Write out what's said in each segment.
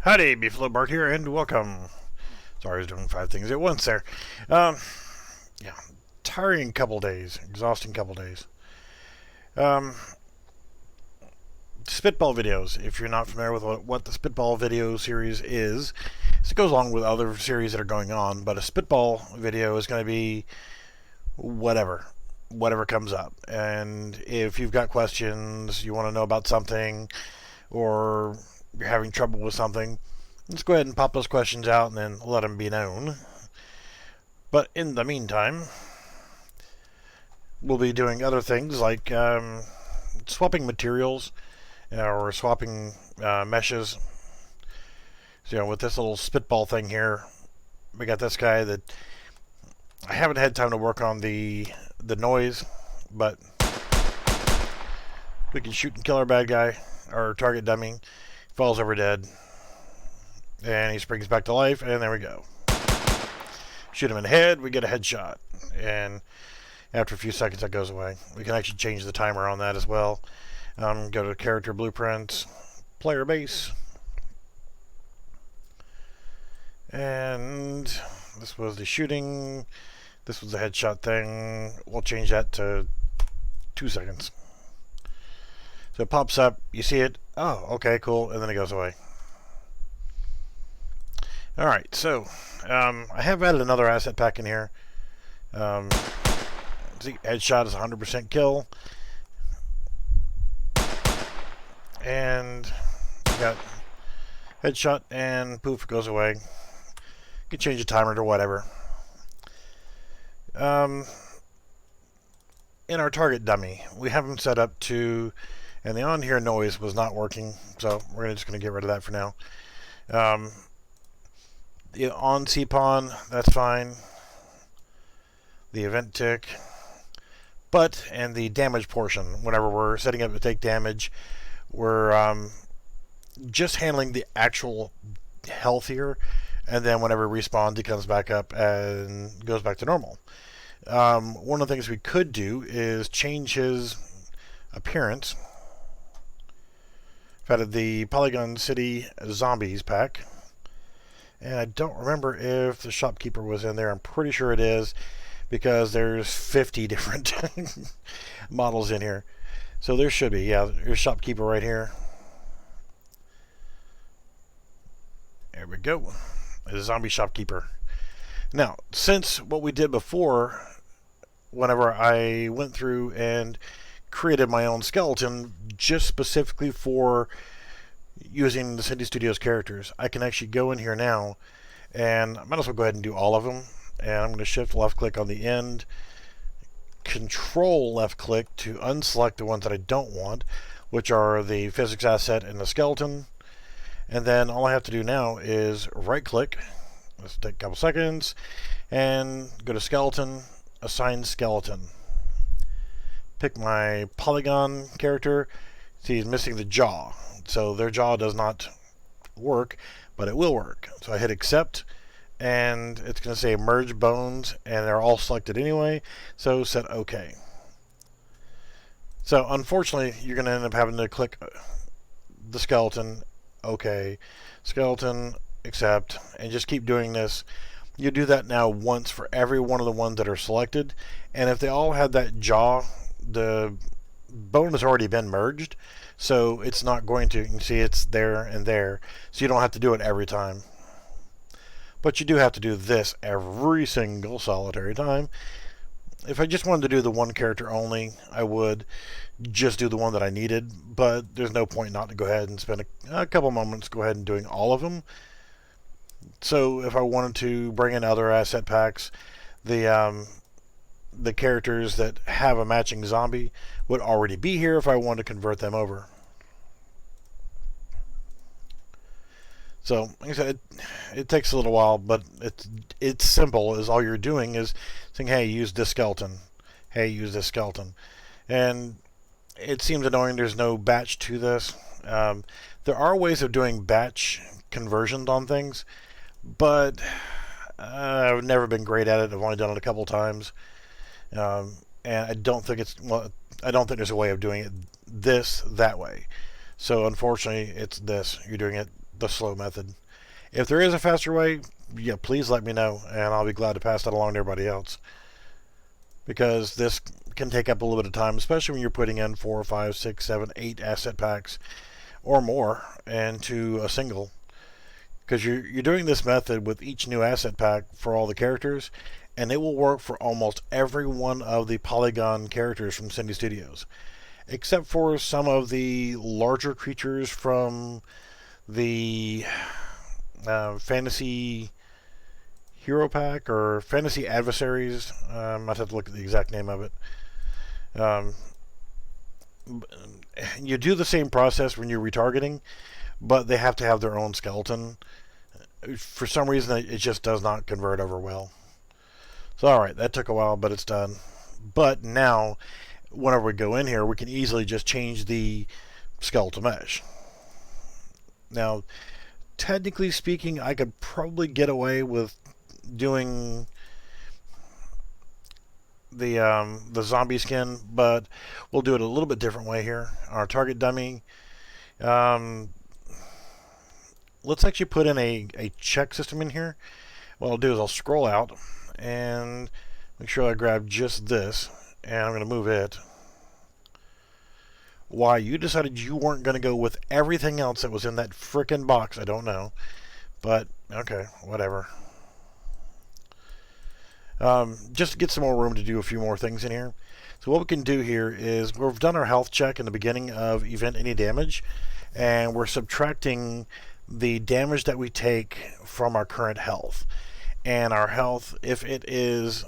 Howdy, Beefalo Bart here, and welcome. Sorry, I was doing 5 things at once there. Um, yeah, tiring couple days, exhausting couple days. Um, Spitball videos. If you're not familiar with what the Spitball video series is, it goes along with other series that are going on. But a Spitball video is going to be whatever comes up. And if you've got questions, you want to know about something, or you're having trouble with something, let's go ahead and pop those questions out and then let them be known. But in the meantime, we'll be doing other things like swapping materials or swapping meshes. So, with this little spitball thing here, we got this guy that I haven't had time to work on the noise, but we can shoot and kill our bad guy, our target dummy, falls over dead, and he springs back to life, and there we go. Shoot him in the head, we get a headshot, and after a few seconds that goes away. We can actually change the timer on that as well. Go to character blueprints, player base, and this was the shooting, this was the headshot thing. We'll change that to 2 seconds. So it pops up, you see it, oh, okay, cool, and then it goes away. Alright, so I have added another asset pack in here. See, headshot is 100% kill. And we got headshot and poof, goes away. You can change the timer to whatever. In our target dummy, we have them set up to, and the on here noise was not working, so we're just going to get rid of that for now. The on CPON, that's fine. The event tick, and the damage portion, whenever we're setting up to take damage, we're just handling the actual health here, and then whenever it respawns, it comes back up and goes back to normal. One of the things we could do is change his appearance. I've added the Polygon City Zombies pack. And I don't remember if the shopkeeper was in there. I'm pretty sure it is, because there's 50 different models in here. So there should be. Yeah, there's shopkeeper right here. There we go. The zombie shopkeeper. Now, since what we did before, whenever I went through and created my own skeleton just specifically for using the City Studios characters, I can actually go in here now, and I might as well go ahead and do all of them. And I'm going to shift left click on the end, control left click to unselect the ones that I don't want, which are the physics asset and the skeleton. And then all I have to do now is right click, let's take a couple seconds, and go to skeleton, assign skeleton. Pick my polygon character. See, he's missing the jaw, so their jaw does not work, but it will work. So I hit accept, and it's going to say merge bones, and they're all selected anyway, so set OK. So unfortunately, you're going to end up having to click the skeleton, OK, skeleton, accept, and just keep doing this. You do that now once for every one of the ones that are selected, and if they all had that jaw, the bone has already been merged, so it's not going to, you can see it's there and there, so you don't have to do it every time. But you do have to do this every single solitary time. If I just wanted to do the one character only, I would just do the one that I needed, but there's no point not to go ahead and spend a couple moments go ahead and doing all of them. So if I wanted to bring in other asset packs, the characters that have a matching zombie would already be here if I wanted to convert them over. So, like I said, it takes a little while, but it's simple. Is all you're doing is saying, hey, use this skeleton. Hey, use this skeleton. And it seems annoying there's no batch to this. There are ways of doing batch conversions on things, but I've never been great at it. I've only done it a couple times. And I don't think I don't think there's a way of doing it that way. So unfortunately, it's this. You're doing it the slow method. If there is a faster way, yeah, please let me know, and I'll be glad to pass that along to everybody else. Because this can take up a little bit of time, especially when you're putting in 4, 5, 6, 7, 8 asset packs or more into a single. Because you're doing this method with each new asset pack for all the characters, and it will work for almost every one of the Polygon characters from Cindy Studios, except for some of the larger creatures from the Fantasy Hero Pack or Fantasy Adversaries. I might have to look at the exact name of it. You do the same process when you're retargeting, but they have to have their own skeleton. For some reason, it just does not convert over well. So, alright, that took a while, but it's done. But now, whenever we go in here, we can easily just change the skeletal mesh. Now, technically speaking, I could probably get away with doing the zombie skin, but we'll do it a little bit different way here. Our target dummy. Let's actually put in a check system in here. What I'll do is I'll scroll out and make sure I grab just this, and I'm going to move it. Why you decided you weren't going to go with everything else that was in that frickin' box, I don't know. But, okay, whatever. Just to get some more room to do a few more things in here. So what we can do here is we've done our health check in the beginning of event any damage, and we're subtracting the damage that we take from our current health. And our health, if it is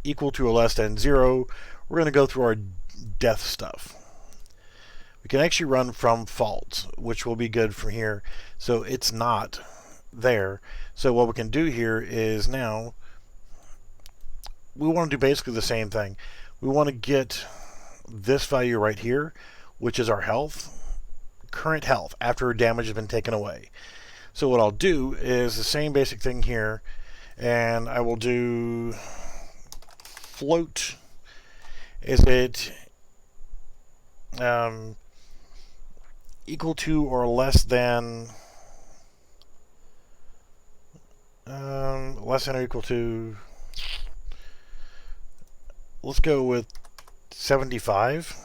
equal to or less than 0, we're going to go through our death stuff. We can actually run from faults, which will be good from here. So it's not there. So what we can do here is now we want to do basically the same thing. We want to get this value right here, which is our health, current health, after damage has been taken away. So what I'll do is the same basic thing here, and I will do float. Is it equal to or less than or equal to, let's go with 75.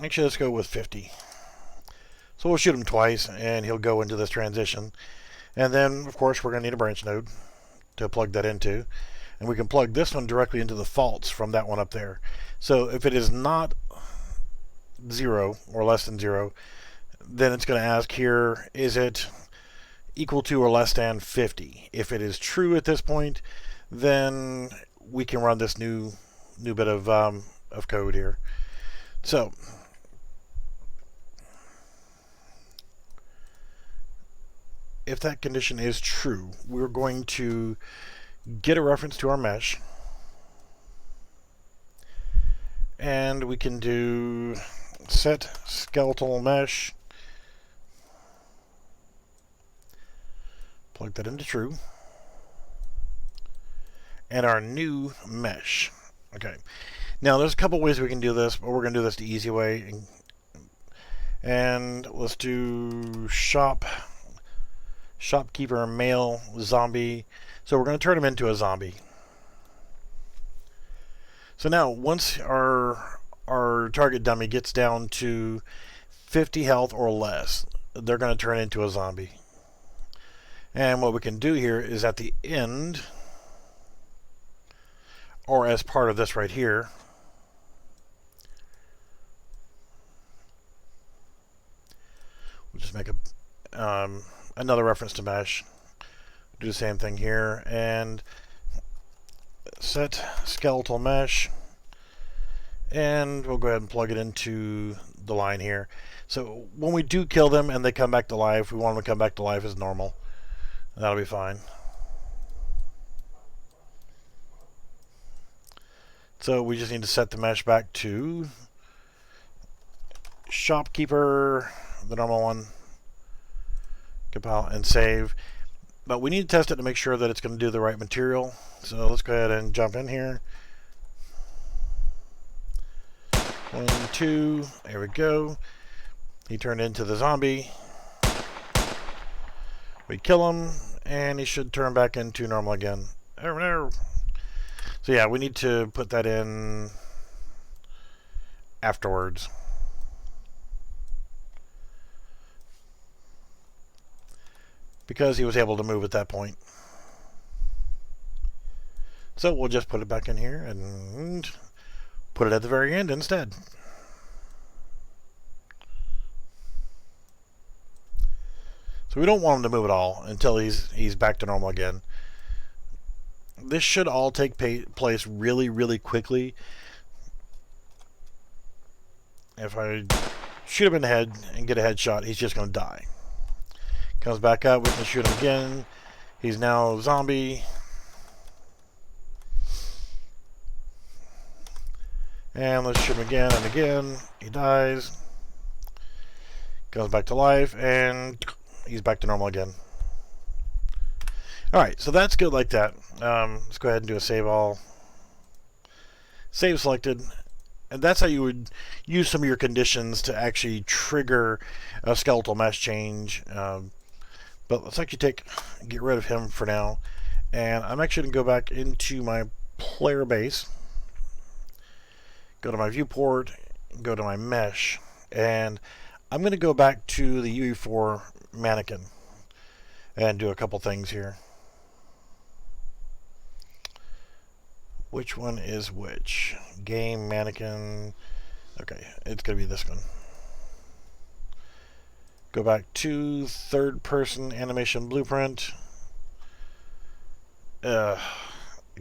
Actually, let's go with 50. So we'll shoot him twice, and he'll go into this transition. And then, of course, we're going to need a branch node to plug that into. And we can plug this one directly into the faults from that one up there. So if it is not 0 or less than 0, then it's going to ask here, is it equal to or less than 50? If it is true at this point, then we can run this new bit of code here. So if that condition is true, we're going to get a reference to our mesh, and we can do set skeletal mesh, plug that into true, and our new mesh. Okay, now there's a couple ways we can do this, but we're going to do this the easy way, and let's do shopkeeper male zombie. So we're going to turn him into a zombie. So now once our target dummy gets down to 50 health or less, they're going to turn into a zombie. And what we can do here is at the end, or as part of this right here, we'll just make another reference to mesh. Do the same thing here, and set skeletal mesh, and we'll go ahead and plug it into the line here. So when we do kill them and they come back to life, we want them to come back to life as normal. That'll be fine. So we just need to set the mesh back to shopkeeper, the normal one, compile and save. But we need to test it to make sure that it's going to do the right material. So let's go ahead and jump in here. 1, 2, there we go. He turned into the zombie. We kill him, and he should turn back into normal again. So yeah, we need to put that in afterwards. Because he was able to move at that point. So we'll just put it back in here and put it at the very end instead. So we don't want him to move at all until he's back to normal again. This should all take place really, really quickly. If I shoot him in the head and get a headshot, he's just going to die. Comes back up, we can shoot him again. He's now a zombie. And let's shoot him again and again. He dies. Goes back to life, and he's back to normal again. Alright, so that's good like that. Let's go ahead and do a save all. Save selected. And that's how you would use some of your conditions to actually trigger a skeletal mesh change. But let's actually get rid of him for now. And I'm actually going to go back into my player base. Go to my viewport, go to my mesh, and I'm going to go back to the UE4 mannequin and do a couple things here. Which one is which? Game, mannequin. Okay, it's going to be this one. Go back to third person animation blueprint. The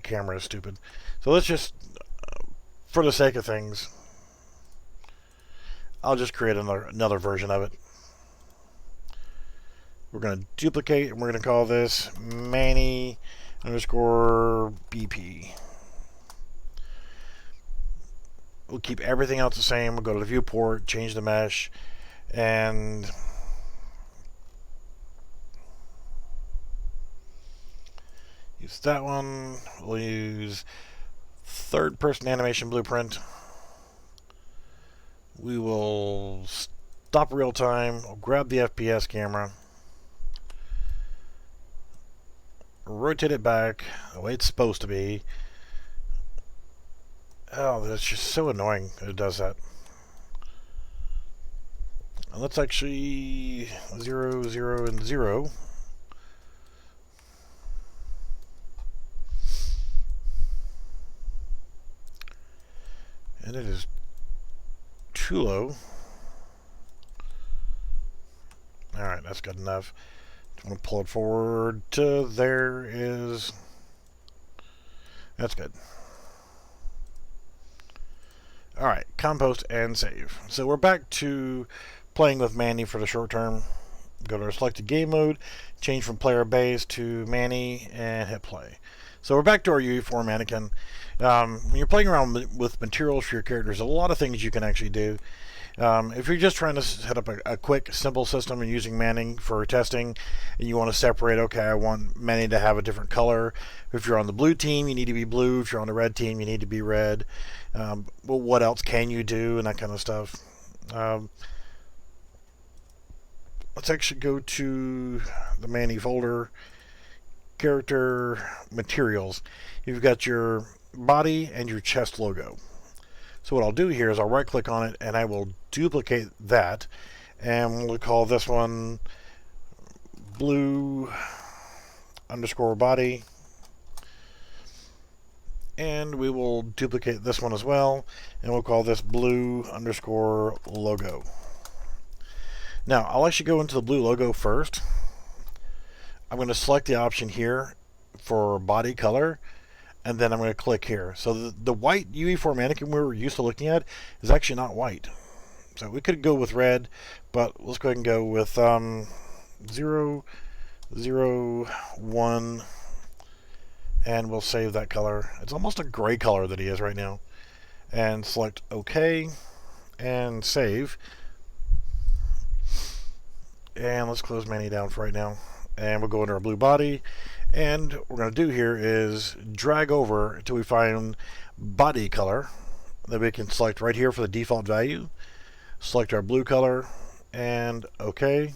camera is stupid. So let's just, for the sake of things, I'll just create another version of it. We're going to duplicate, and we're going to call this Manny _ BP. We'll keep everything else the same. We'll go to the viewport, change the mesh, and use that one. We'll use third person animation blueprint. We will stop real time. We'll grab the FPS camera, rotate it back the way it's supposed to be. Oh, that's just so annoying that it does that. And let's actually 0, 0, and 0. And it is too low. Alright, that's good enough. I'm going to pull it forward to there is... That's good. Alright, compost and save. So we're back to playing with Manny for the short term. Go to our selected game mode, change from player base to Manny, and hit play. So we're back to our UE4 mannequin. When you're playing around with materials for your characters, a lot of things you can actually do. If you're just trying to set up a quick, simple system and using Manning for testing, and you want to separate, okay, I want Manning to have a different color. If you're on the blue team, you need to be blue. If you're on the red team, you need to be red. Well, what else can you do, and that kind of stuff. Let's actually go to the Manny folder, character materials. You've got your body and your chest logo. So what I'll do here is I'll right click on it and I will duplicate that, and we'll call this one blue _ body, and we will duplicate this one as well, and we'll call this blue _ logo. Now I'll actually go into the blue logo first. I'm going to select the option here for body color, and then I'm going to click here. So the white UE4 mannequin we were used to looking at is actually not white. So we could go with red, but let's go ahead and go with 0, 0, 1, and we'll save that color. It's almost a gray color that he is right now. And select OK, and save. And let's close Manny down for right now. And we'll go into our blue body. And what we're going to do here is drag over until we find body color. Then we can select right here for the default value. Select our blue color and OK.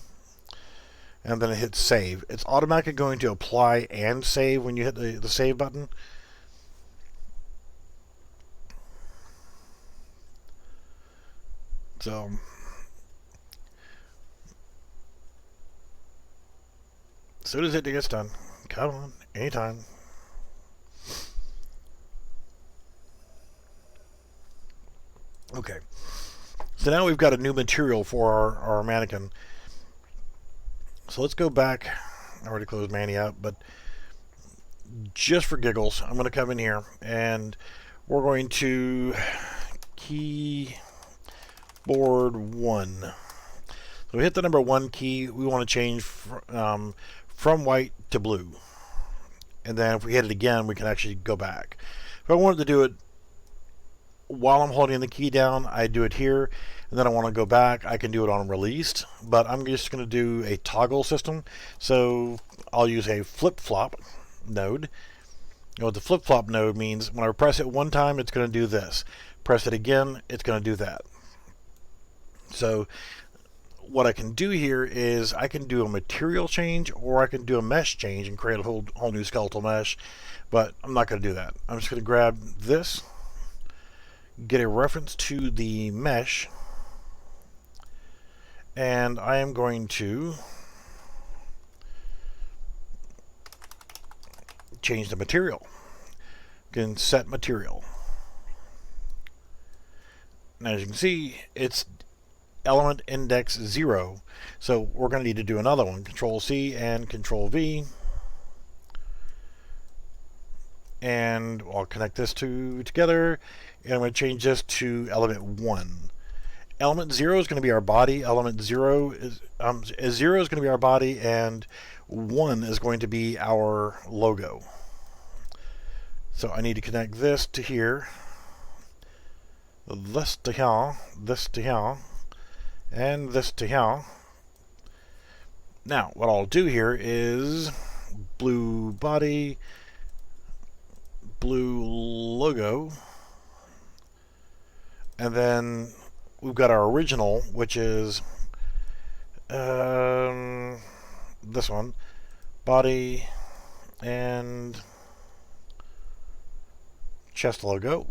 And then it hits save. It's automatically going to apply and save when you hit the save button. So as soon as it gets done, come on, anytime. Okay, so now we've got a new material for our mannequin. So let's go back. I already closed Manny out, but just for giggles, I'm going to come in here and we're going to keyboard 1. So we hit the number 1 key. We want to change from white to blue. And then if we hit it again, we can actually go back. If I wanted to do it while I'm holding the key down, I do it here. And then I want to go back, I can do it on released. But I'm just going to do a toggle system. So I'll use a flip-flop node. You know what the flip-flop node means? When I press it one time, it's going to do this. Press it again, it's going to do that. So what I can do here is I can do a material change or I can do a mesh change and create a whole new skeletal mesh, but I'm not going to do that. I'm just going to grab this, get a reference to the mesh, and I am going to change the material. You can set material. Now as you can see, it's element index 0. So we're going to need to do another one. Control C and Control V. And I'll connect this two together. And I'm going to change this to element 1. Element 0 is going to be our body. Element 0 is 0 is going to be our body, and 1 is going to be our logo. So I need to connect this to here, this to here, this to here, and this to here. Now what I'll do here is blue body, blue logo, and then we've got our original, which is this one, body and chest logo.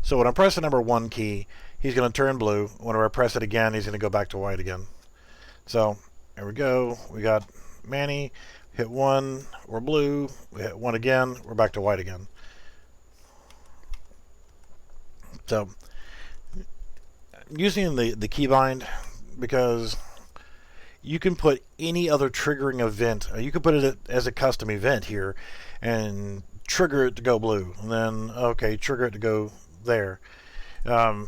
So when I press the number 1 key, he's going to turn blue. Whenever I press it again, he's going to go back to white again. So there we go. We got Manny. Hit 1, we're blue. We hit 1 again, we're back to white again. So I'm using the keybind because you can put any other triggering event. You can put it as a custom event here and trigger it to go blue, and then okay, trigger it to go there. So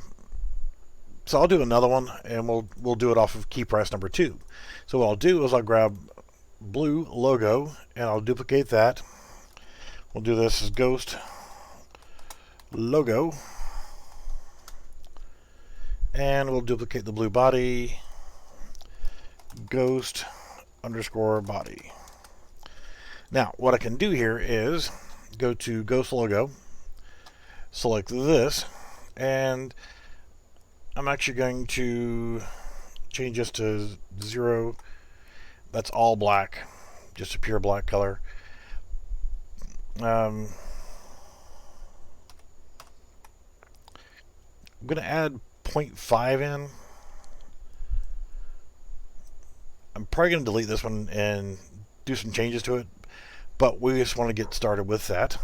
I'll do another one, and we'll do it off of key press number 2. So what I'll do is I'll grab blue logo and I'll duplicate that. We'll do this as ghost logo, and we'll duplicate the blue body, ghost underscore body. Now what I can do here is go to ghost logo, select this, and I'm actually going to change this to 0. That's all black, just a pure black color. I'm going to add 0.5 in. I'm probably going to delete this one and do some changes to it, but we just want to get started with that.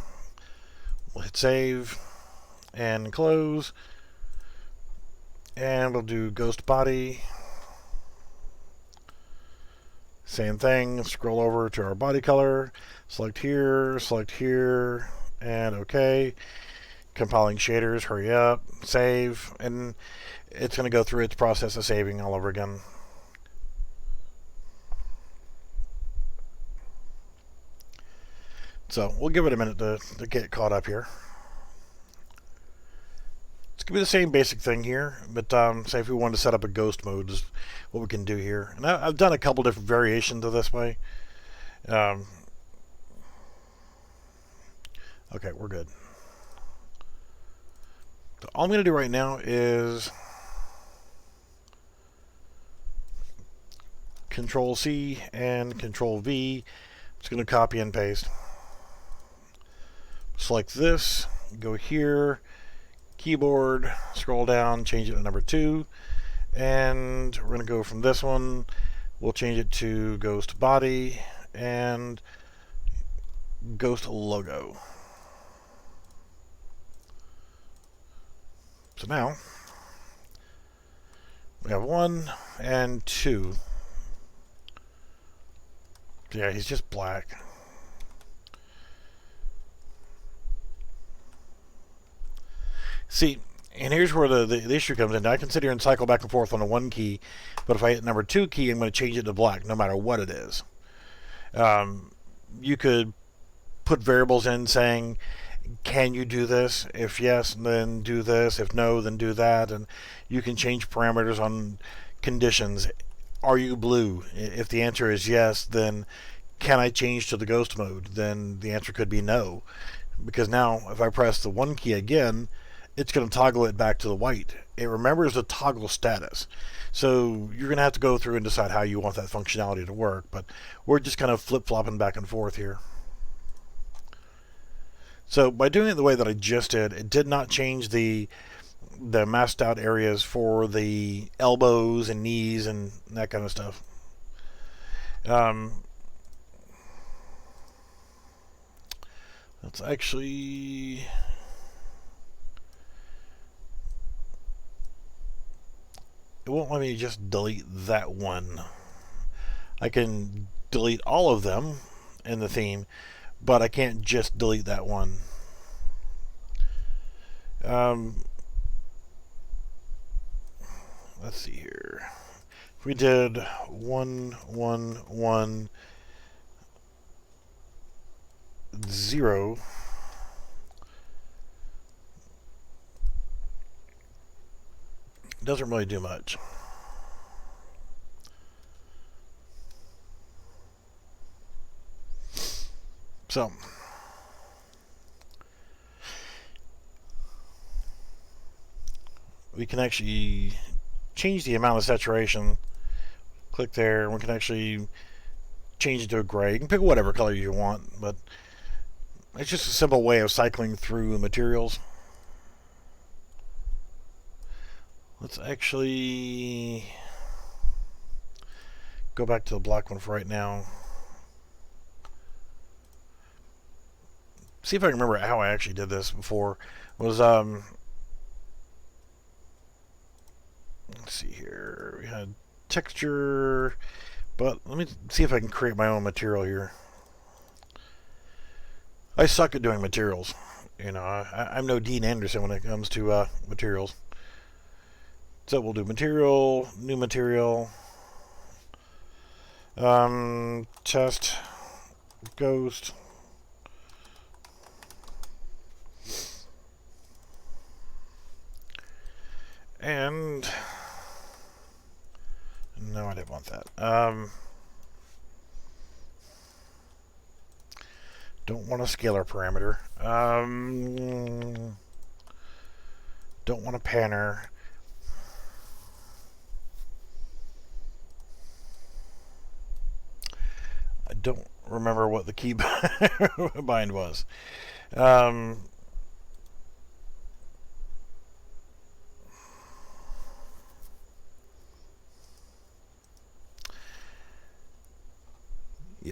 We'll hit save and close, and we'll do ghost body. Same thing, scroll over to our body color, select here, and OK. Compiling shaders, hurry up, save, and it's going to go through its process of saving all over again. So we'll give it a minute to get caught up here. It's going to be the same basic thing here, but say if we wanted to set up a ghost mode is what we can do here. And I've done a couple different variations of this way. Okay, we're good. So all I'm going to do right now is Control C and Control V. It's going to copy and paste. Select this, go here, keyboard, scroll down, change it to number 2, and we're going to go from this one, we'll change it to Ghost Body and Ghost Logo. So now we have 1 and 2. Yeah, he's just black. See, and here's where the issue comes in. I can sit here and cycle back and forth on the 1 key, but if I hit number 2 key, I'm going to change it to black no matter what it is. You could put variables in saying, can you do this? If yes, then do this. If no, then do that. And you can change parameters on conditions. Are you blue? If the answer is yes, then can I change to the ghost mode? Then the answer could be no. Because now, if I press the 1 key again, it's going to toggle it back to the white. It remembers the toggle status. So you're going to have to go through and decide how you want that functionality to work. But we're just kind of flip-flopping back and forth here. So by doing it the way that I just did, it did not change the masked out areas for the elbows and knees and that kind of stuff. Let's actually... It won't let me just delete that one. I can delete all of them in the theme, but I can't just delete that one. Let's see here. If we did 1, 1, 1, 0, it doesn't really do much. So, we can actually change the amount of saturation. Click there, and we can actually change it to a gray. You can pick whatever color you want, but it's just a simple way of cycling through the materials. Let's actually go back to the black one for right now. See if I can remember how I actually did this before. It was let's see here. We had texture, but let me see if I can create my own material here. I suck at doing materials. You know, I'm no Dean Anderson when it comes to materials. So we'll do material, new material, test, ghost, and no, I didn't want that. Don't want a scalar parameter. Don't want a panner. I don't remember what the key bind was. Yeah,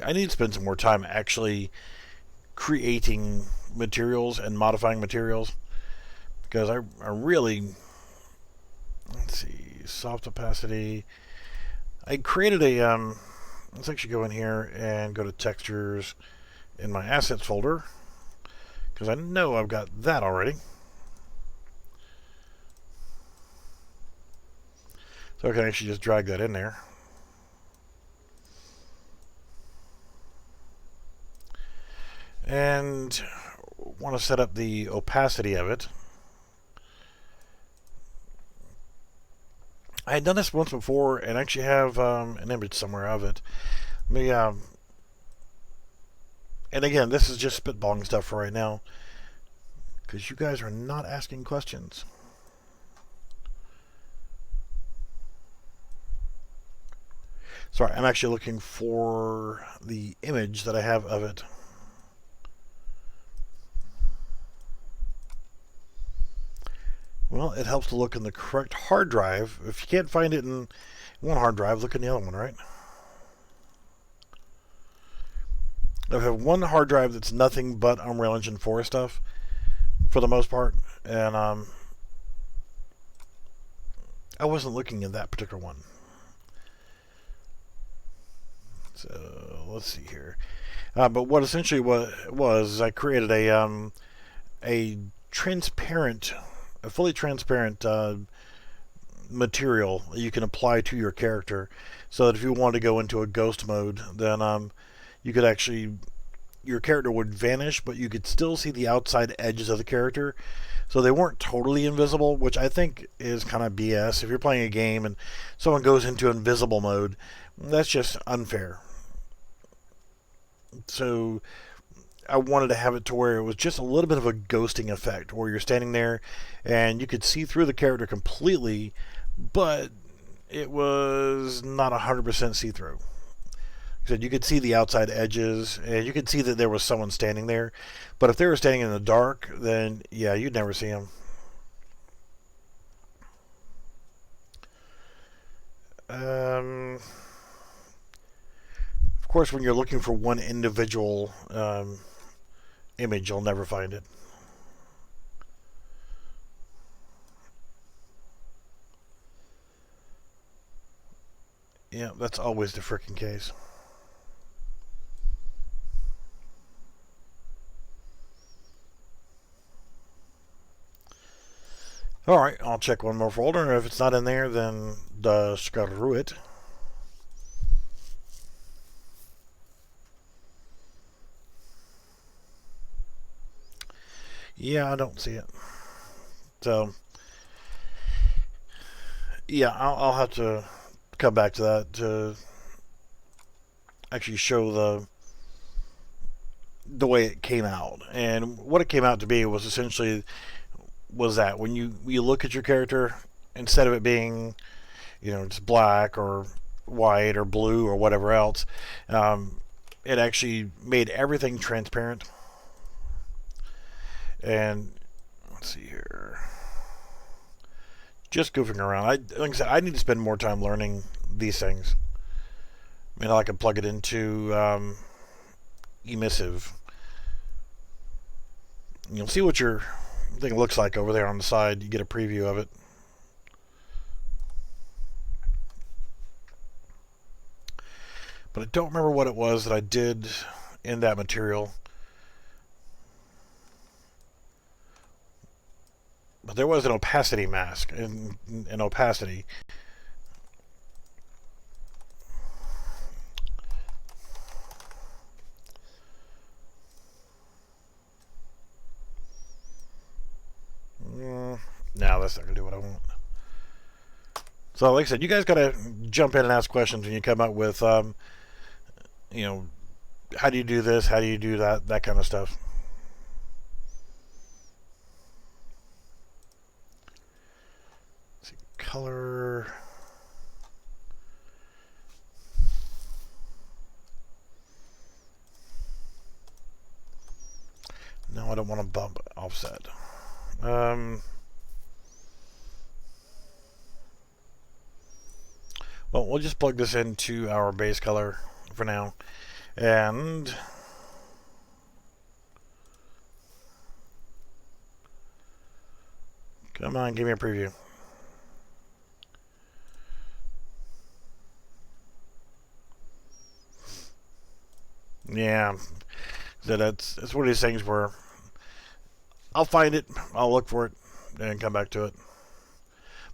I need to spend some more time actually creating materials and modifying materials, because I really, let's see, soft opacity. I created a let's actually go in here and go to textures in my assets folder, because I know I've got that already. So I can actually just drag that in there. And want to set up the opacity of it. I had done this once before and actually have an image somewhere of it. Let me, and again, this is just spitballing stuff for right now, because you guys are not asking questions. Sorry, I'm actually looking for the image that I have of it. Well, it helps to look in the correct hard drive. If you can't find it in one hard drive, look in the other one, right? I have one hard drive that's nothing but Unreal Engine 4 stuff, for the most part, and I wasn't looking at that particular one. So let's see here. But what essentially was I created a transparent, a fully transparent material you can apply to your character, so that if you wanted to go into a ghost mode, then you could actually, your character would vanish, but you could still see the outside edges of the character. So they weren't totally invisible, which I think is kind of BS. If you're playing a game and someone goes into invisible mode, that's just unfair. So I wanted to have it to where it was just a little bit of a ghosting effect, where you're standing there and you could see through the character completely, but it was not 100% see-through. So you could see the outside edges, and you could see that there was someone standing there. But if they were standing in the dark, then yeah, you'd never see them. Of course, when you're looking for one individual image, you'll never find it. Yeah, that's always the frickin' case. Alright, I'll check one more folder, and if it's not in there, then screw it. Yeah, I don't see it. So, yeah, I'll have to come back to that to actually show the way it came out. And what it came out to be was essentially was that when you look at your character, instead of it being, just black or white or blue or whatever else, it actually made everything transparent. And let's see here, just goofing around. Like I said, I need to spend more time learning these things. I mean, I can plug it into emissive. You'll see what your thing looks like over there on the side. You get a preview of it. But I don't remember what it was that I did in that material. But there was an opacity mask in opacity. No, that's not going to do what I want. So, like I said, you guys got to jump in and ask questions when you come up with, how do you do this? How do you do that? That kind of stuff. Let's see, color. No, I don't want to bump offset. Well, we'll just plug this into our base color for now. And come on, give me a preview. Yeah, so that's one of these things where I'll find it, I'll look for it, and come back to it.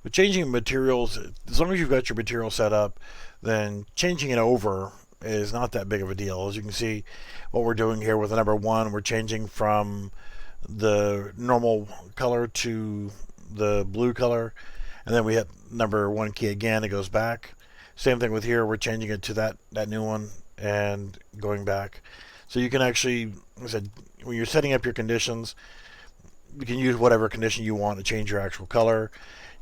But changing materials, as long as you've got your material set up, then changing it over is not that big of a deal. As you can see, what we're doing here with the number 1, we're changing from the normal color to the blue color, and then we hit number 1 key again, it goes back. Same thing with here, we're changing it to that new one and going back. So you can actually, like I said, when you're setting up your conditions, you can use whatever condition you want to change your actual color.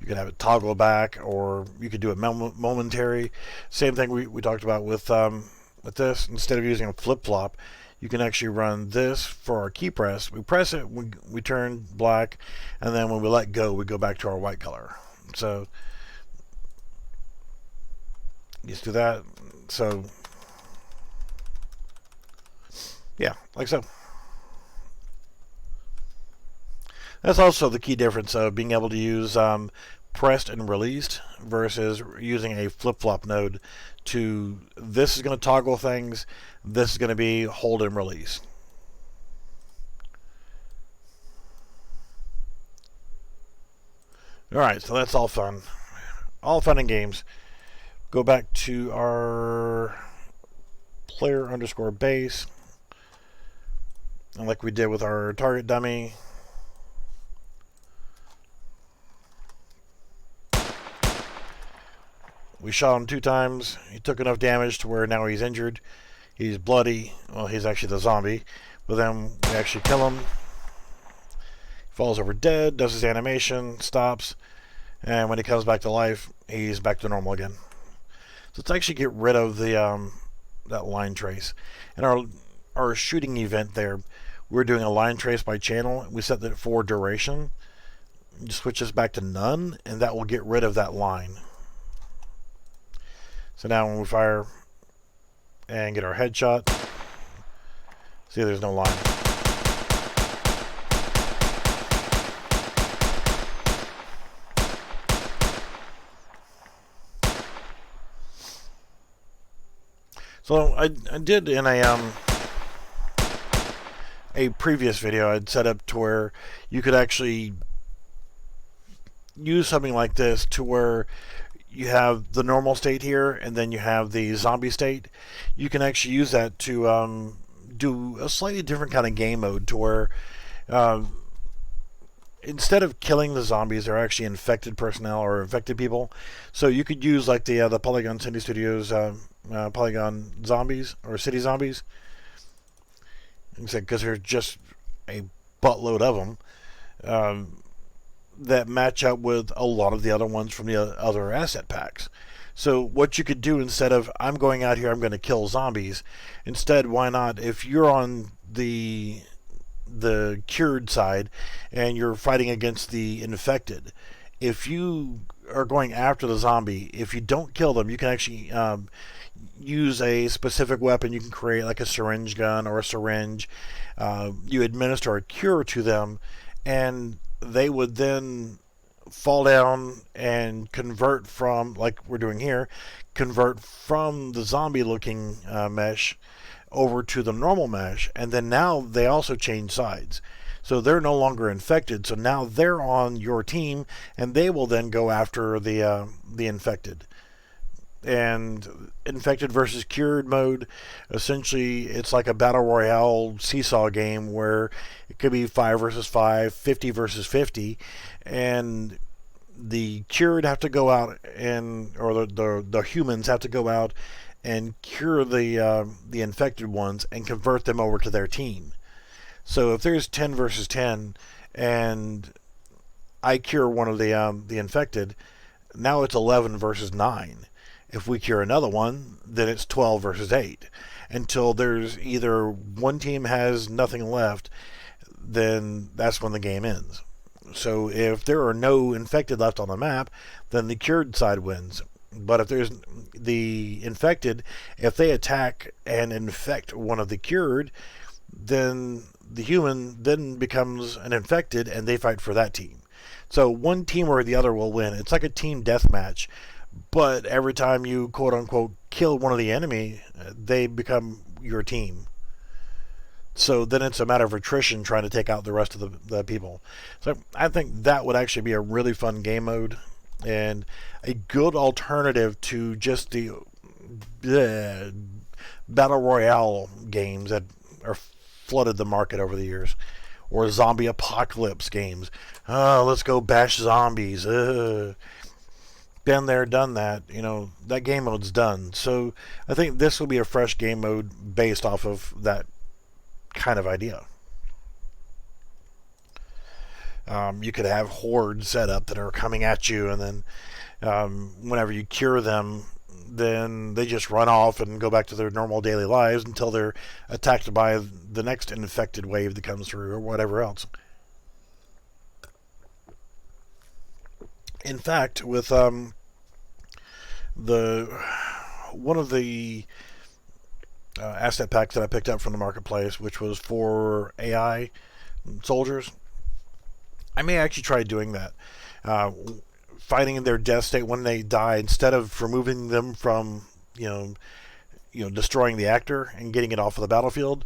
You can have it toggle back, or you could do it momentary. Same thing we talked about with this. Instead of using a flip-flop, you can actually run this for our key press. We press it, we turn black, and then when we let go, we go back to our white color. So just do that. So yeah, like so. That's also the key difference of being able to use pressed and released versus using a flip-flop node. This is going to toggle things, this is going to be hold and release. Alright, so that's all fun. All fun and games. Go back to our player_base. And like we did with our target dummy, we shot him 2 times. He took enough damage to where now he's injured. He's bloody. Well, he's actually the zombie. But then we actually kill him. Falls over dead, does his animation, stops. And when he comes back to life, he's back to normal again. So let's actually get rid of the that line trace. And our shooting event there, we're doing a line trace by channel. We set that for duration. Just switch this back to none, and that will get rid of that line. So now when we fire and get our headshot, see there's no line. So I did in a previous video, I'd set up to where you could actually use something like this to where you have the normal state here, and then you have the zombie state. You can actually use that to do a slightly different kind of game mode, to where instead of killing the zombies, they're actually infected personnel or infected people. So you could use like the Polygon City Studios Polygon zombies or city zombies, because there's just a buttload of them. That match up with a lot of the other ones from the other asset packs. So what you could do, instead of I'm going out here, I'm going to kill zombies, instead, why not, if you're on the cured side and you're fighting against the infected, if you are going after the zombie, if you don't kill them, you can actually use a specific weapon. You can create like a syringe gun or a syringe. You administer a cure to them, and they would then fall down and convert from, like we're doing here, convert from the zombie looking mesh over to the normal mesh, and then now they also change sides. So they're no longer infected, so now they're on your team, and they will then go after the infected. And infected versus cured mode, essentially it's like a battle royale seesaw game where it could be 5 versus 5, 50 versus 50, and the cured have to go out or the humans have to go out and cure the infected ones and convert them over to their team. So if there's 10 versus 10 and I cure one of the infected, now it's 11 versus 9. If we cure another one, then it's 12 versus 8. Until there's either one team has nothing left, then that's when the game ends. So if there are no infected left on the map, then the cured side wins. But if there's the infected, if they attack and infect one of the cured, then the human then becomes an infected and they fight for that team. So one team or the other will win. It's like a team deathmatch. But every time you quote-unquote kill one of the enemy, they become your team. So then it's a matter of attrition trying to take out the rest of the people. So I think that would actually be a really fun game mode and a good alternative to just the battle royale games that are flooded the market over the years. Or zombie apocalypse games. Oh, let's go bash zombies. Been there, done that. You know, that game mode's done. So I think this will be a fresh game mode based off of that kind of idea. You could have hordes set up that are coming at you, and then whenever you cure them, then they just run off and go back to their normal daily lives until they're attacked by the next infected wave that comes through or whatever else. In fact, with one of the asset packs that I picked up from the marketplace, which was for AI soldiers, I may actually try doing that. Fighting in their death state when they die, instead of removing them from destroying the actor and getting it off of the battlefield,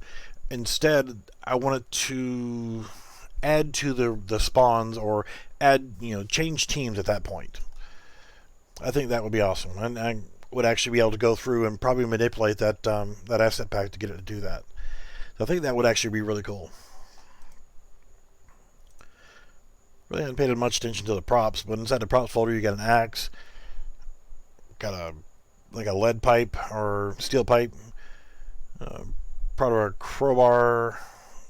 instead I wanted to add to the spawns, or change teams at that point. I think that would be awesome, and I would actually be able to go through and probably manipulate that asset pack to get it to do that. So I think that would actually be really cool. Really haven't paid much attention to the props, but inside the props folder you got an axe, got a lead pipe or steel pipe, part of a crowbar,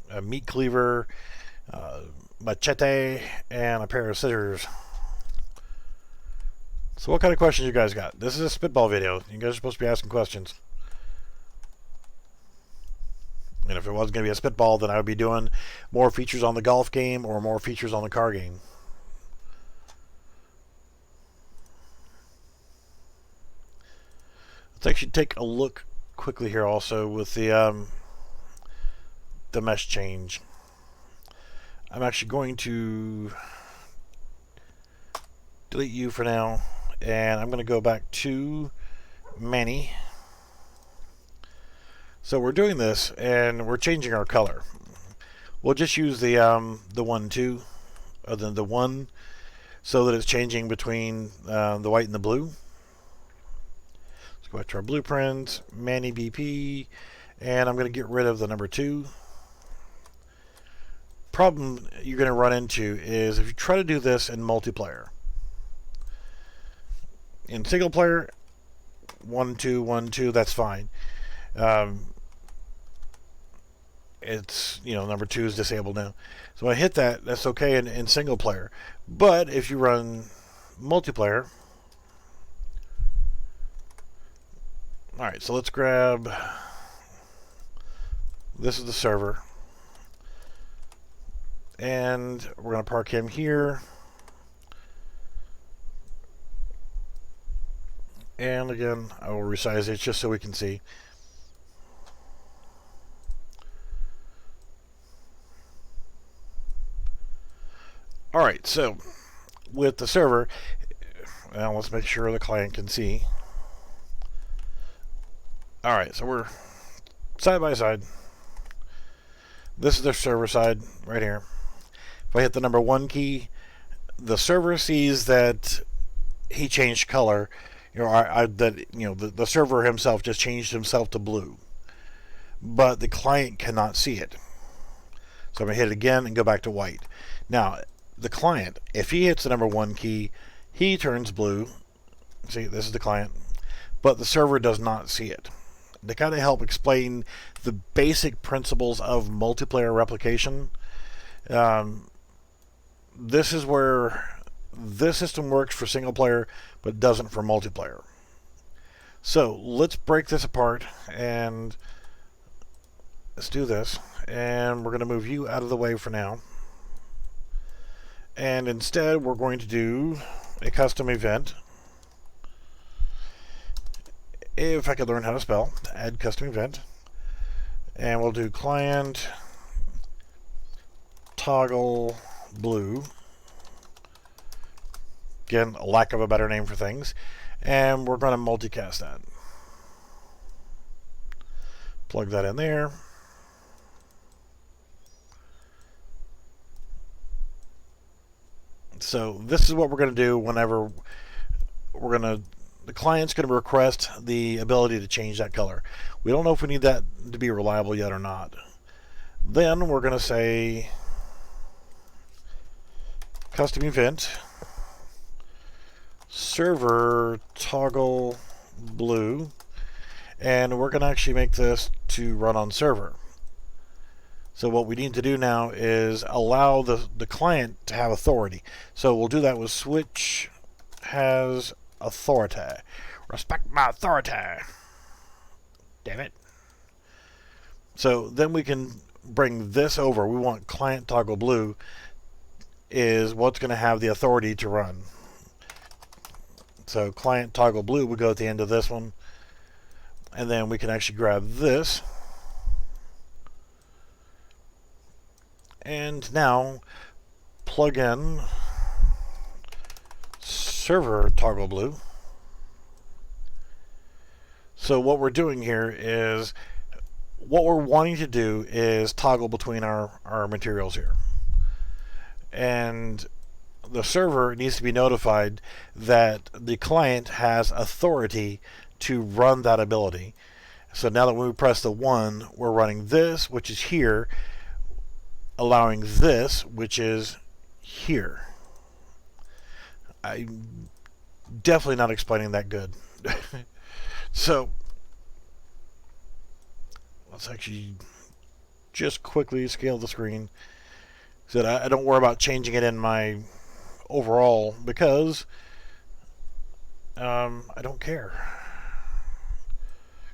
a meat cleaver, machete, and a pair of scissors. So what kind of questions you guys got? This is a spitball video. You guys are supposed to be asking questions. And if it was going to be a spitball, then I would be doing more features on the golf game or more features on the car game. Let's actually take a look quickly here also with the mesh change. I'm actually going to delete you for now, and I'm going to go back to Manny. So we're doing this, and we're changing our color. We'll just use the 1-2, other than the 1, so that it's changing between the white and the blue. Let's go back to our blueprints, Manny BP, and I'm going to get rid of the number 2. Problem you're going to run into is if you try to do this in multiplayer. In single player, 1-2, 1-2, that's fine. It's, number 2 is disabled now. So when I hit that, that's okay in single player. But if you run multiplayer, alright, so let's grab, this is the server, and we're going to park him here. And again, I will resize it just so we can see. Alright, so with the server, now let's make sure the client can see. Alright, so we're side by side. This is the server side right here. If I hit the number 1 key, the server sees that he changed color. The server himself just changed himself to blue, but the client cannot see it. So I'm going to hit it again and go back to white. Now, the client, if he hits the number 1 key, he turns blue. See, this is the client, but the server does not see it. To kind of help explain the basic principles of multiplayer replication, this is where this system works for single player, but doesn't for multiplayer. So let's break this apart, and let's do this. And we're going to move you out of the way for now. And instead, we're going to do a custom event. If I could learn how to spell, add custom event. And we'll do client toggle blue. Again, a lack of a better name for things. And we're going to multicast that. Plug that in there. So this is what we're going to do whenever the client's going to request the ability to change that color. We don't know if we need that to be reliable yet or not. Then we're going to say custom event server toggle blue, and we're going to actually make this to run on server. So what we need to do now is allow the client to have authority. So we'll do that with switch has authority. Respect my authority. Damn it. So then we can bring this over. We want client toggle blue is what's going to have the authority to run. So client toggle blue would go at the end of this one. And then we can actually grab this. And now plug in server toggle blue. So what we're doing here is, what we're wanting to do is toggle between our materials here. And the server needs to be notified that the client has authority to run that ability. So now that when we press the 1, we're running this, which is here, allowing this, which is here. I'm definitely not explaining that good. So let's actually just quickly scale the screen so that I don't worry about changing it in my overall, because I don't care.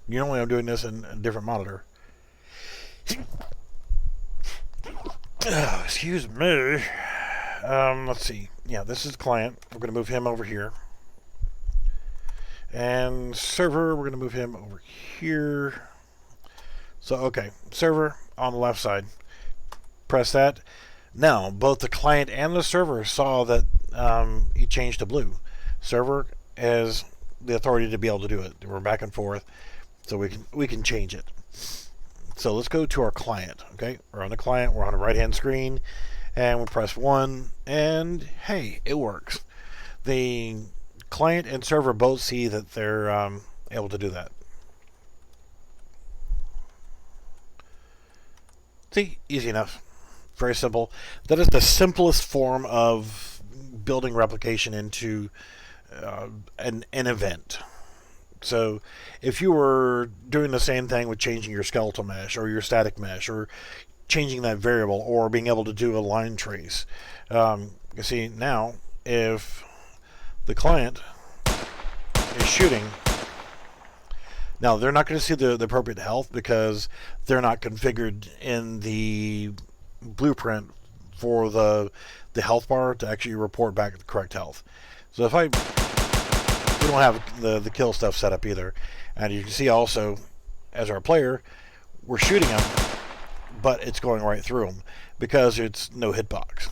Normally I'm doing this in a different monitor. Excuse me. Let's see. Yeah, this is the client. We're going to move him over here. And server, we're going to move him over here. So, okay, server on the left side. Press that. Now, both the client and the server saw that he changed to blue. Server has the authority to be able to do it. We're back and forth, so we can change it. So let's go to our client. Okay, we're on the client. We're on the right-hand screen, and we'll press 1, and hey, it works. The client and server both see that they're able to do that. See, easy enough. Very simple. That is the simplest form of building replication into an event. So if you were doing the same thing with changing your skeletal mesh or your static mesh, or changing that variable, or being able to do a line trace, you see now if the client is shooting, now they're not going to see the appropriate health because they're not configured in the blueprint for the health bar to actually report back the correct health. So if we don't have the kill stuff set up either, and you can see also as our player, we're shooting him, but it's going right through him because it's no hitbox.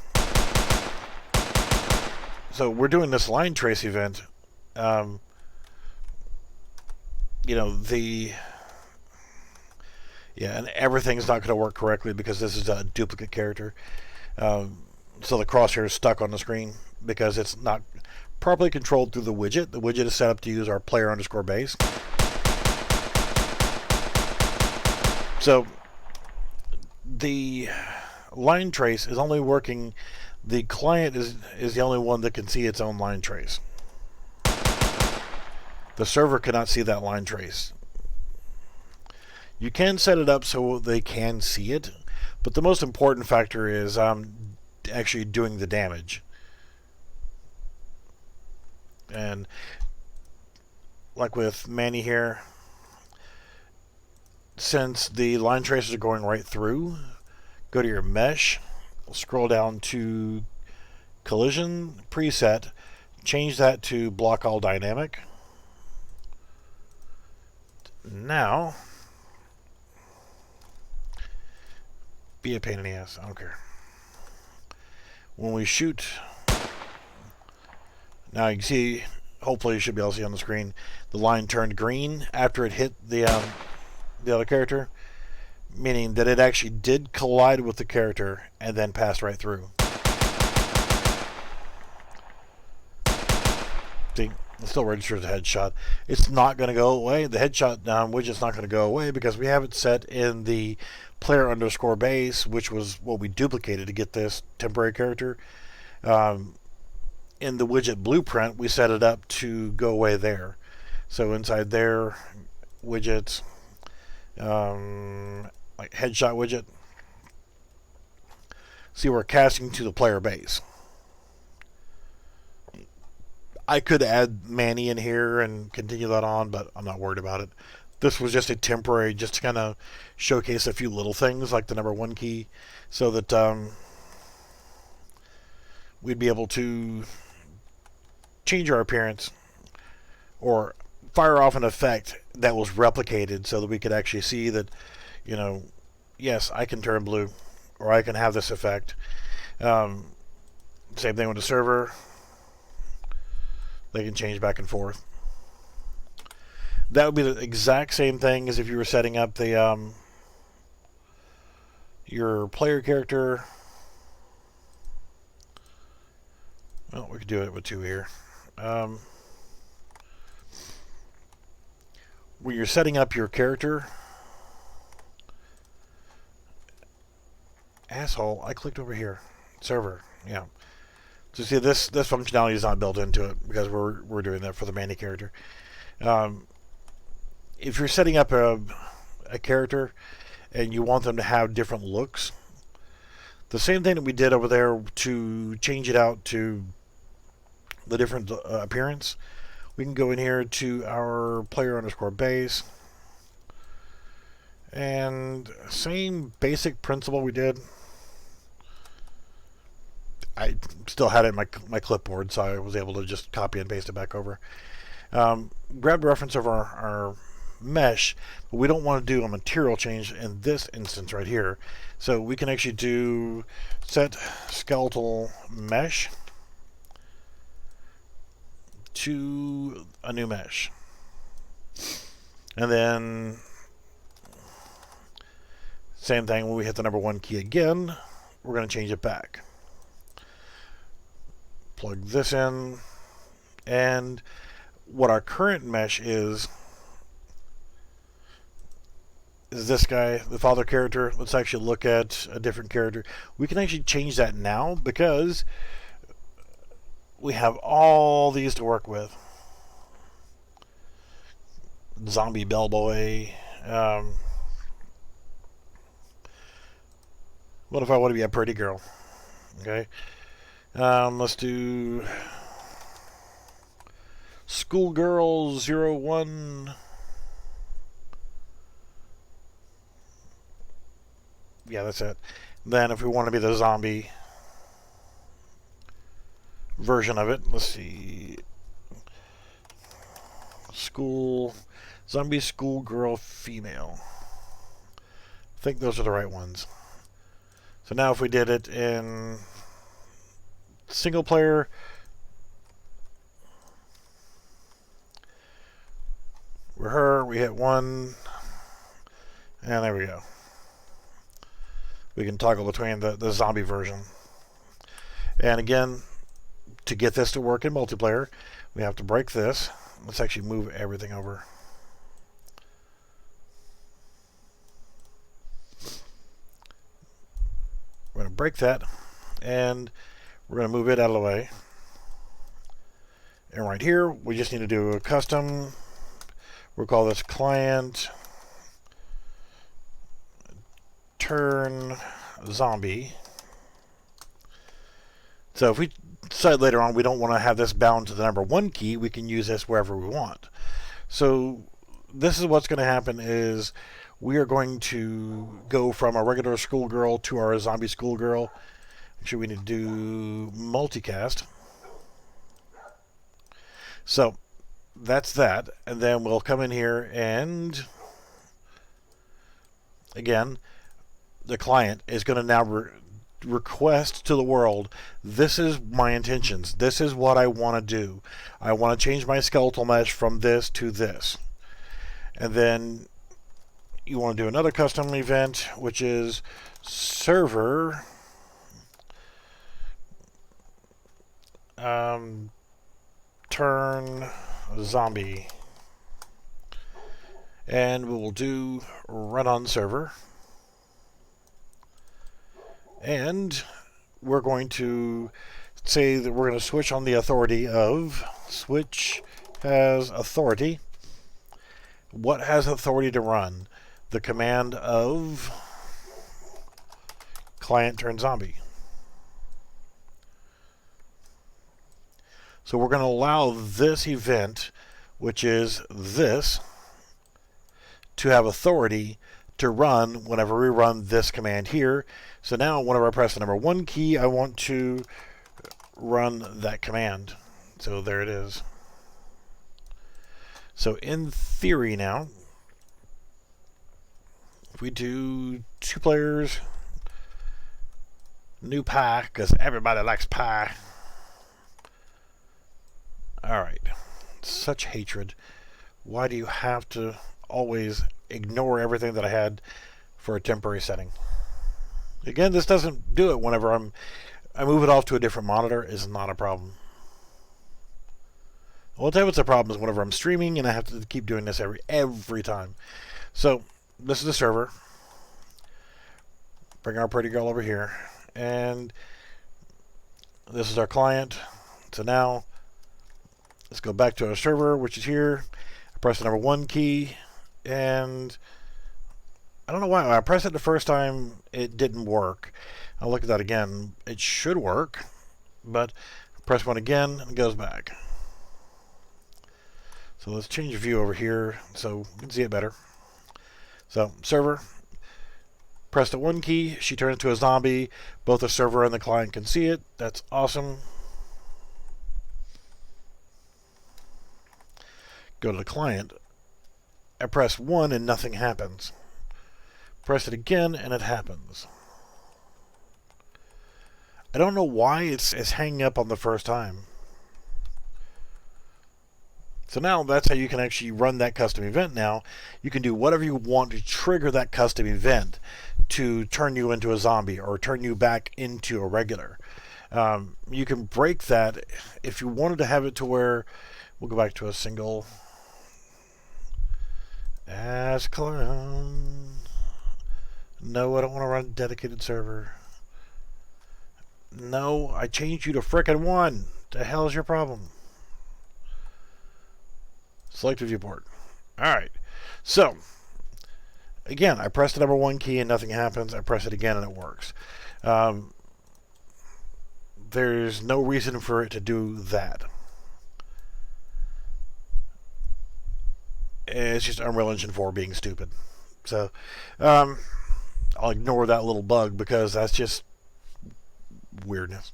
So we're doing this line trace event. And everything's not going to work correctly because this is a duplicate character. So the crosshair is stuck on the screen because it's not properly controlled through the widget. The widget is set up to use our player_base. So the line trace is only working. The client is the only one that can see its own line trace. The server cannot see that line trace. You can set it up so they can see it, but the most important factor is actually doing the damage. And like with Manny here, since the line traces are going right through, go to your mesh, scroll down to collision preset, change that to block all dynamic. Now, be a pain in the ass, I don't care. When we shoot, now you can see, hopefully you should be able to see on the screen, the line turned green after it hit the other character, meaning that it actually did collide with the character and then passed right through. See, it still registers a headshot. It's not going to go away. The headshot widget's not going to go away because we have it set in the player_base, which was what we duplicated to get this temporary character. In the widget blueprint, we set it up to go away there. So inside there, widgets, like headshot widget, See, we're casting to the player base. I could add Manny in here and continue that on, but I'm not worried about it. This was just a temporary, just to kind of showcase a few little things like the number 1 key, so that we'd be able to change our appearance or fire off an effect that was replicated, so that we could actually see that, you know, yes, I can turn blue, or I can have this effect. Same thing with the server. They can change back and forth. That would be the exact same thing as if you were setting up the your player character. Well, we could do it with 2 here. When you're setting up your character, asshole, I clicked over here. Server, yeah. So see, this functionality is not built into it because we're doing that for the Manny character. If you're setting up a character and you want them to have different looks, the same thing that we did over there to change it out to the different appearance, we can go in here to our player_base, and same basic principle we did. I still had it in my clipboard, so I was able to just copy and paste it back over. Grab the reference of our mesh, but we don't want to do a material change in this instance right here. So we can actually do set skeletal mesh to a new mesh. And then same thing, when we hit the number 1 key again, we're going to change it back. Plug this in, and what our current mesh is this guy, the father character. Let's actually look at a different character. We can actually change that now because we have all these to work with. Zombie bellboy. What if I want to be a pretty girl? Okay. Let's do Schoolgirl 01. Yeah, that's it. Then if we want to be the zombie version of it, let's see. Zombie schoolgirl female. I think those are the right ones. So now if we did it in single player, we're her, we hit 1, and there we go. We can toggle between the zombie version. And again, to get this to work in multiplayer, we have to break this. Let's actually move everything over. We're going to break that, and we're going to move it out of the way. And right here, we just need to do a custom. We'll call this client turn zombie. So if we decide later on we don't want to have this bound to the number 1 key, we can use this wherever we want. So this is what's going to happen is we are going to go from a regular schoolgirl to our zombie schoolgirl. Actually, we need to do multicast. So that's that. And then we'll come in here and again, the client is going to now request to the world, this is my intentions. This is what I want to do. I want to change my skeletal mesh from this to this. And then you want to do another custom event, which is server turn zombie. And we will do run on server. And we're going to say that we're going to switch on the authority of switch has authority. What has authority to run? The command of client turn zombie. So we're going to allow this event, which is this, to have authority to run whenever we run this command here. So now whenever I press the number 1 key, I want to run that command. So there it is. So in theory now, if we do 2 players, new pie, because everybody likes pie. Alright, such hatred. Why do you have to always ignore everything that I had for a temporary setting? Again, this doesn't do it whenever I move it off to a different monitor. Is not a problem. I'll tell you what's the problem is whenever I'm streaming and I have to keep doing this every time. So this is the server. Bring our pretty girl over here, and this is our client. So now let's go back to our server, which is here. I press the number 1 key, and I don't know why. When I pressed it the first time, it didn't work. I'll look at that again. It should work, but press 1 again, and it goes back. So let's change the view over here so you can see it better. So server, press the 1 key, she turns into a zombie. Both the server and the client can see it. That's awesome. Go to the client. I press 1 and nothing happens. Press it again and it happens. I don't know why it's hanging up on the first time. So now that's how you can actually run that custom event now. You can do whatever you want to trigger that custom event to turn you into a zombie or turn you back into a regular. You can break that if you wanted to have it to where, we'll go back to a single as clone. No, I don't want to run a dedicated server. No, I changed you to frickin' 1. The hell is your problem? Select a viewport. Alright. So, again, I press the number 1 key and nothing happens. I press it again and it works. There's no reason for it to do that. It's just Unreal Engine 4 being stupid. So, I'll ignore that little bug because that's just weirdness.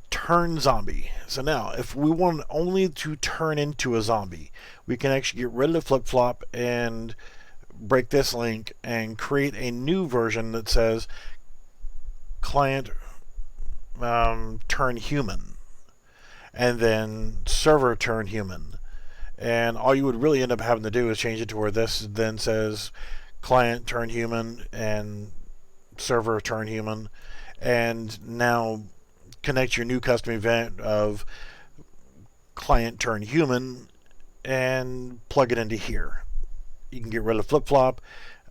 Turn zombie. So now, if we want only to turn into a zombie, we can actually get rid of the flip-flop and break this link and create a new version that says client turn human, and then server turn human. And all you would really end up having to do is change it to where this then says client turn human and server turn human, and now connect your new custom event of client turn human and plug it into here. You can get rid of flip-flop.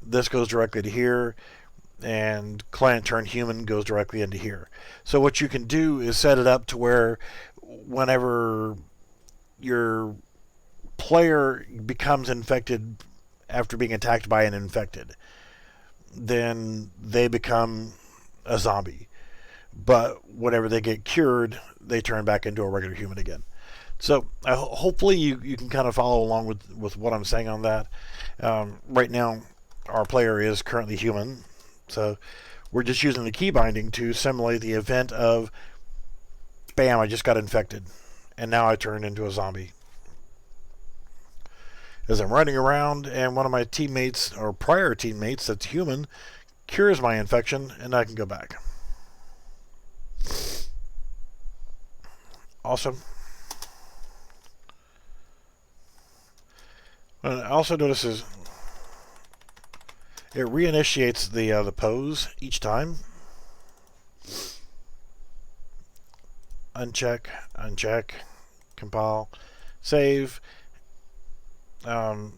This goes directly to here, and client turn human goes directly into here. So what you can do is set it up to where whenever your player becomes infected after being attacked by an infected, then they become a zombie. But whenever they get cured, they turn back into a regular human again. So hopefully you can kind of follow along with what I'm saying on that. Right now, our player is currently human, so we're just using the key binding to simulate the event of, bam, I just got infected, and now I turned into a zombie. As I'm running around, and one of my teammates, or prior teammates that's human, cures my infection, and I can go back. Awesome. What I also notice is it reinitiates the pose each time. Uncheck, uncheck, compile, save. Let's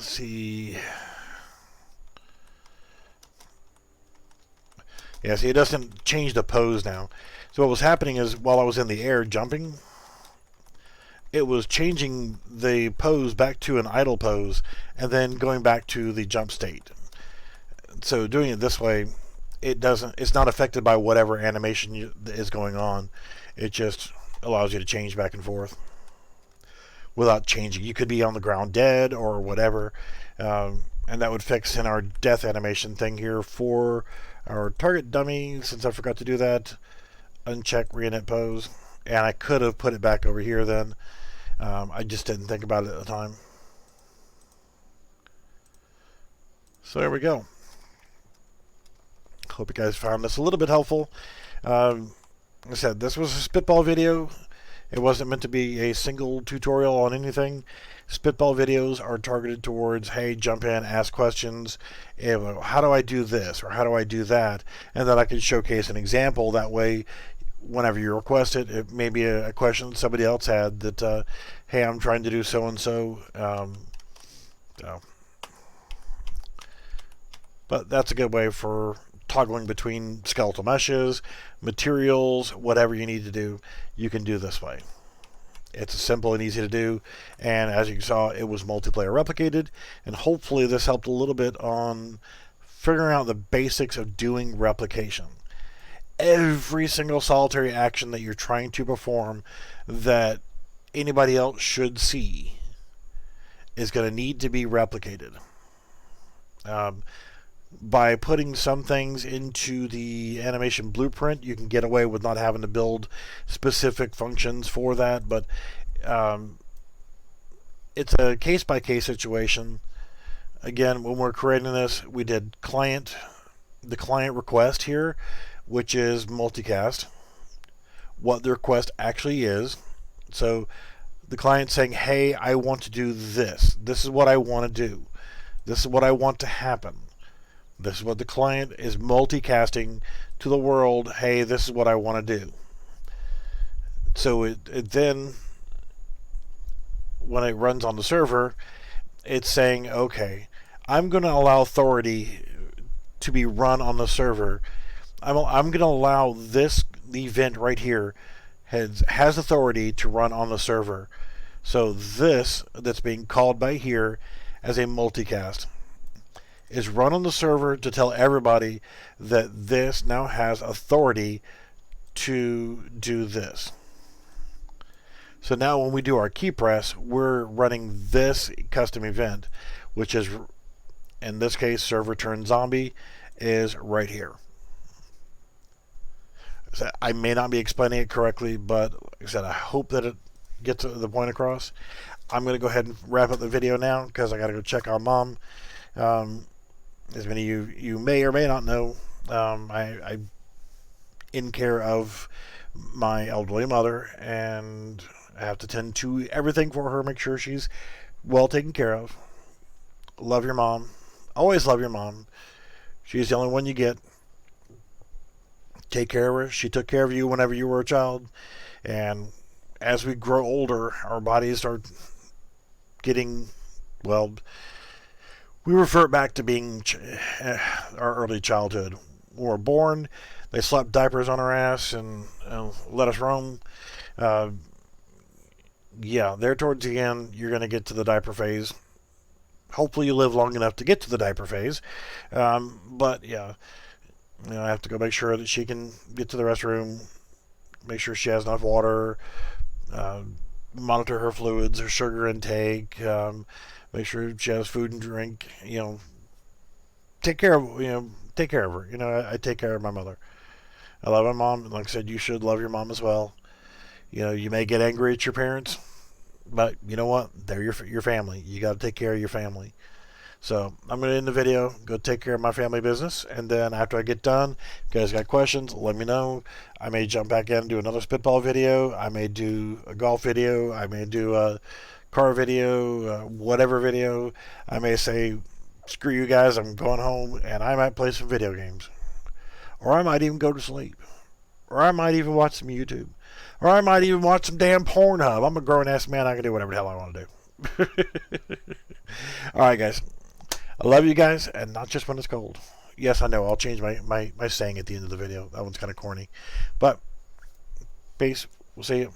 see. Yeah, see, it doesn't change the pose now. So what was happening is while I was in the air jumping, it was changing the pose back to an idle pose and then going back to the jump state. So doing it this way, it's not affected by whatever animation is going on. It just allows you to change back and forth without changing. You could be on the ground dead or whatever, and that would fix in our death animation thing here for our target dummy. Since I forgot to do that, uncheck reinit pose, and I could have put it back over here then. I just didn't think about it at the time. So there we go. Hope you guys found this a little bit helpful. Like I said, this was a spitball video. It wasn't meant to be a single tutorial on anything. Spitball videos are targeted towards, hey, jump in, ask questions. How do I do this or how do I do that? And then I can showcase an example. That way, whenever you request it, it may be a question that somebody else had that, hey, I'm trying to do so-and-so. But that's a good way for toggling between skeletal meshes, materials, whatever you need to do, you can do this way. It's simple and easy to do, and as you saw, it was multiplayer replicated, and hopefully this helped a little bit on figuring out the basics of doing replication. Every single solitary action that you're trying to perform that anybody else should see is going to need to be replicated. By putting some things into the animation blueprint, you can get away with not having to build specific functions for that, but it's a case-by-case situation. Again, when we're creating this, we did the client request here, which is multicast, what the request actually is. So the client saying, hey, I want to do this. This is what I want to do. This is what I want to happen. This is what the client is multicasting to the world. Hey, this is what I want to do. So it then, when it runs on the server, it's saying, okay, I'm going to allow authority to be run on the server. I'm going to allow the event right here has authority to run on the server. So this that's being called by here as a multicast is run on the server to tell everybody that this now has authority to do this. So now when we do our key press, we're running this custom event, which is, in this case, server turn zombie is right here. So I may not be explaining it correctly, but like I said, I hope that it gets the point across. I'm going to go ahead and wrap up the video now because I got to go check on Mom. As many of you may or may not know, I'm in care of my elderly mother, and I have to tend to everything for her, make sure she's well taken care of. Love your mom. Always love your mom. She's the only one you get. Take care of her. She took care of you whenever you were a child. And as we grow older, our bodies start getting, well, we revert back to being our early childhood. We were born, they slapped diapers on our ass and let us roam. Yeah, there towards the end, you're going to get to the diaper phase. Hopefully you live long enough to get to the diaper phase. But yeah, I have to go make sure that she can get to the restroom, make sure she has enough water, monitor her fluids, her sugar intake, make sure she has food and drink, take care of her. I take care of my mother. I love my mom. Like I said, you should love your mom as well. You may get angry at your parents, but you know what? They're your family. You got to take care of your family. So I'm going to end the video, go take care of my family business, and then after I get done, if you guys got questions, let me know. I may jump back in and do another spitball video. I may do a golf video. I may do a car video, whatever video. I may say, screw you guys, I'm going home, and I might play some video games. Or I might even go to sleep. Or I might even watch some YouTube. Or I might even watch some damn Pornhub. I'm a grown-ass man. I can do whatever the hell I want to do. All right, guys. I love you guys, and not just when it's cold. Yes, I know. I'll change my saying at the end of the video. That one's kind of corny. But, peace. We'll see you.